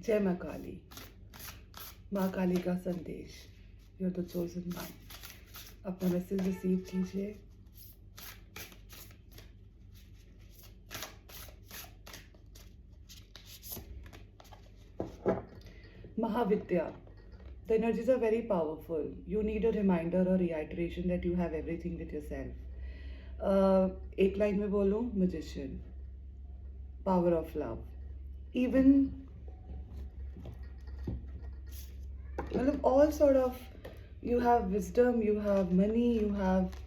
जय माँ काली। माँ काली का संदेश, you are the chosen one. अपना मैसेज रिसीव कीजिए। Mahavidya, the energies are very powerful. You need a reminder or reiteration that you have everything with yourself. एक line में बोलूँ, magician, power of love. Even मतलब all sort of, you have wisdom, you have money, you have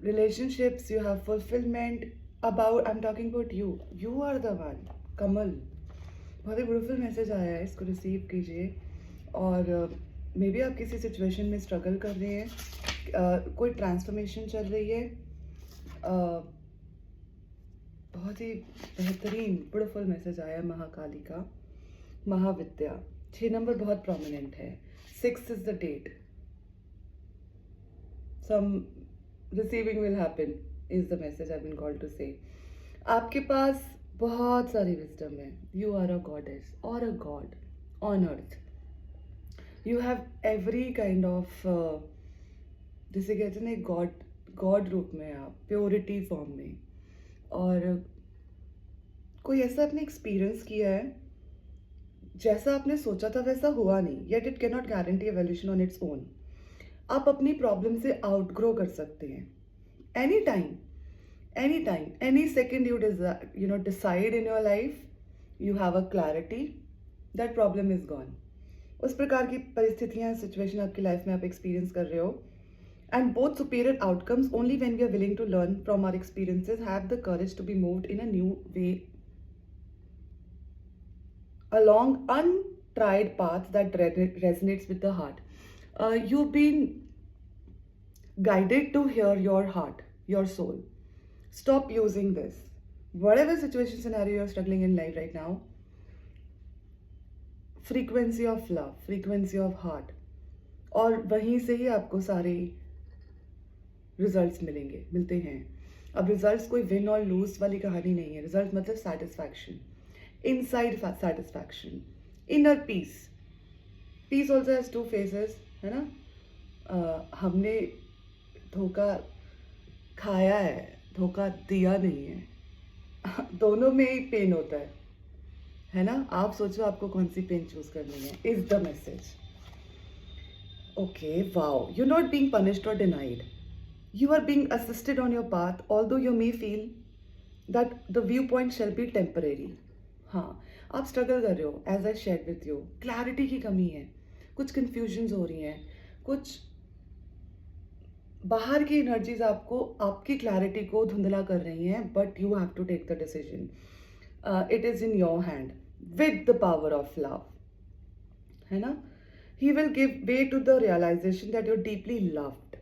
relationships, you have fulfillment. About, I'm talking about you. You are the one. कमल, बहुत ही beautiful message आया है, इसको receive कीजिए। और may be आप किसी situation में स्ट्रगल कर रहे हैं, कोई ट्रांसफॉर्मेशन चल रही है। बहुत ही बेहतरीन ब्यूटीफुल मैसेज आया है महाकाली का। महाविद्या, 6 नंबर बहुत प्रोमिनेंट है। 6 is the date. Some receiving will happen is the message I been called to say. आपके पास बहुत सारी विजडम है। यू आर अ गॉडेस और a god on earth. You have every kind of, जिसे कहते हैं ना, गॉड रूप में आप, प्योरिटी फॉर्म में। और कोई ऐसा आपने एक्सपीरियंस किया है, जैसा आपने सोचा था वैसा हुआ नहीं, yet it can not guarantee evolution on its own. आप अपनी प्रॉब्लम से आउटग्रो कर सकते हैं any time, any second you desire, decide in your life, you have a clarity, that problem is gone. उस प्रकार की परिस्थितियां, सिचुएशन आपकी लाइफ में आप एक्सपीरियंस कर रहे हो, and both superior outcomes only when we are willing to learn from our experiences, have the courage to be moved in a new way along untried path that resonates with the heart. You've been guided to hear your heart, your soul. Stop using this. Whatever situation, scenario you're struggling in life right now, frequency of love, frequency of heart, और वहीं से ही आपको सारे results मिलते हैं। अब results कोई win और लूज वाली कहानी नहीं है। रिजल्ट मतलब satisfaction, inside satisfaction, inner peace. Peace also has 2 faces, है ना। हमने धोखा खाया है, धोखा दिया नहीं है। दोनों में ही पेन होता है ना। आप सोचो आपको कौन सी पेन चूज करनी है, is the message. Okay, wow, you not being punished और denied, you are being assisted on your path, although you may feel that the view point shall be temporary. हाँ, आप स्ट्रगल कर रहे हो, as I share with you, clarity की कमी है, कुछ कन्फ्यूजन्स हो रही हैं, कुछ बाहर की एनर्जीज आपको, आपकी क्लैरिटी को धुंधला कर रही हैं, but you have to take the decision. It is in your hand with the power of love, है ना। He will give way to the realisation that you are deeply loved,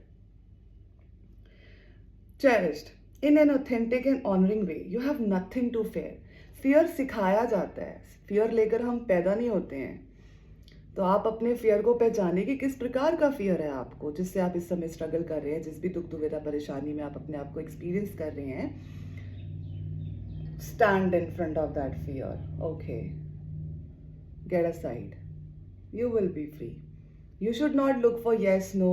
cherished in an authentic and honouring way. You have nothing to fear. Fear सिखाया जाता है, fear लेकर हम पैदा नहीं होते हैं। तो आप अपने फियर को पहचाने कि किस प्रकार का फियर है आपको, जिससे आप इस समय स्ट्रगल कर रहे हैं, जिस भी दुख दुविधा परेशानी में आप अपने आप को एक्सपीरियंस कर रहे हैं। Stand in front of that fear, okay, get aside, you will be free. You should not look for yes no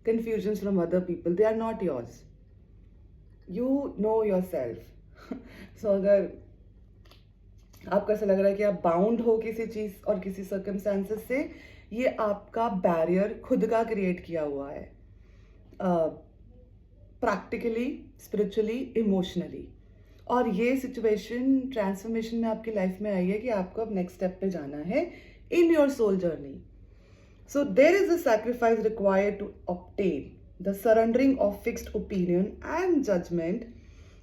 confusions from other people, they are not yours, you know yourself. So अगर आपको ऐसा लग रहा है कि आप bound हो किसी चीज और किसी सर्कमस्टांसेस से, ये आपका बैरियर खुद का क्रिएट किया हुआ है, प्रैक्टिकली, स्पिरिचुअली, इमोशनली। और ये सिचुएशन ट्रांसफॉर्मेशन में आपकी लाइफ में आई है कि आपको अब नेक्स्ट स्टेप पे जाना है in your soul journey. So there is a sacrifice required to obtain the surrendering of fixed opinion and judgement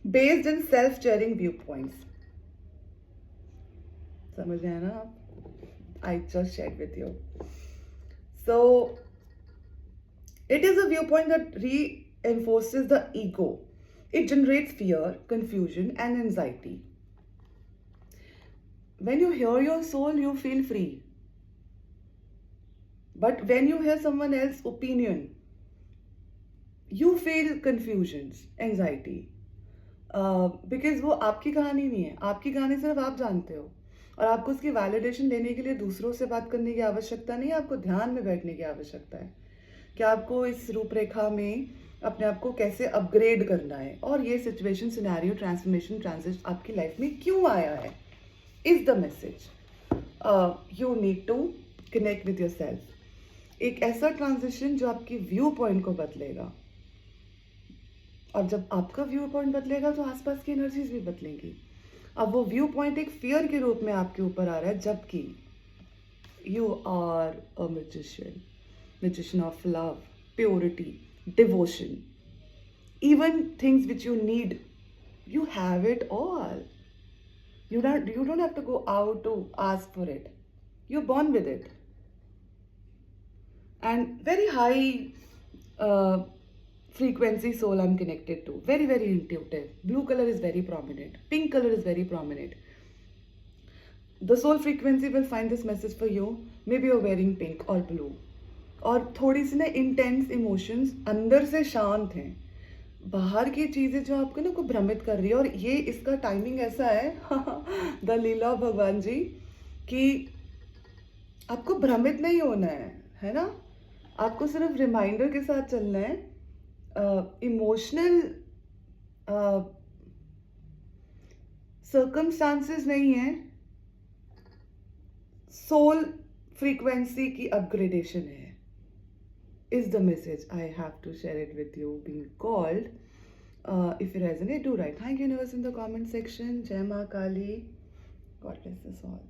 based in self chairing view points. समझ रहे हैं ना आप? I just shared with you. So it is a viewpoint that reinforces the ego. It generates fear, confusion, and anxiety. When you hear your soul, you feel free. But when you hear someone else's opinion, you feel confusions, anxiety. Because वो आपकी कहानी नहीं है, आपकी कहानी सिर्फ़ आप जानते हो और आपको उसकी वैलिडेशन लेने के लिए दूसरों से बात करने की आवश्यकता नहीं है, आपको ध्यान में बैठने की आवश्यकता है कि आपको इस रूपरेखा में अपने आप को कैसे अपग्रेड करना है और ये सिचुएशन, सिनेरियो, ट्रांसफॉर्मेशन, ट्रांजिट आपकी लाइफ में क्यों आया है, is the message. You need to connect with yourself. एक ऐसा ट्रांजिशन जो आपकी व्यू पॉइंट को बदलेगा, और जब आपका व्यू पॉइंट बदलेगा तो आसपास की एनर्जीज भी बदलेंगी। अब वो व्यू पॉइंट एक फियर के रूप में आपके ऊपर आ रहा है, जबकि you are a magician of love, purity, devotion, even things which you need, you have it all. You don't have to go out to ask for it. You're born with it. And very high uh, frequency soul I'm connected to. Very, very intuitive. Blue color is very prominent. Pink color is very prominent. The soul frequency will find this message for you. Maybe you're wearing pink or blue. और थोड़ी सी ना intense emotions अंदर से शांत हैं, बाहर की चीज़ें जो आपको ना को भ्रमित कर रही है, और ये इसका टाइमिंग ऐसा है द लीला ऑफ भगवान जी, कि आपको भ्रमित नहीं होना है ना, आपको सिर्फ रिमाइंडर के साथ चलना है। इमोशनल सर्कमस्टांसेस नहीं है, सोल फ्रीक्वेंसी की अपग्रेडेशन है, is the message I have to share it with you, being called. If you resonate, do write thank you universe in the comment section. Jai Ma Kali. God bless us all.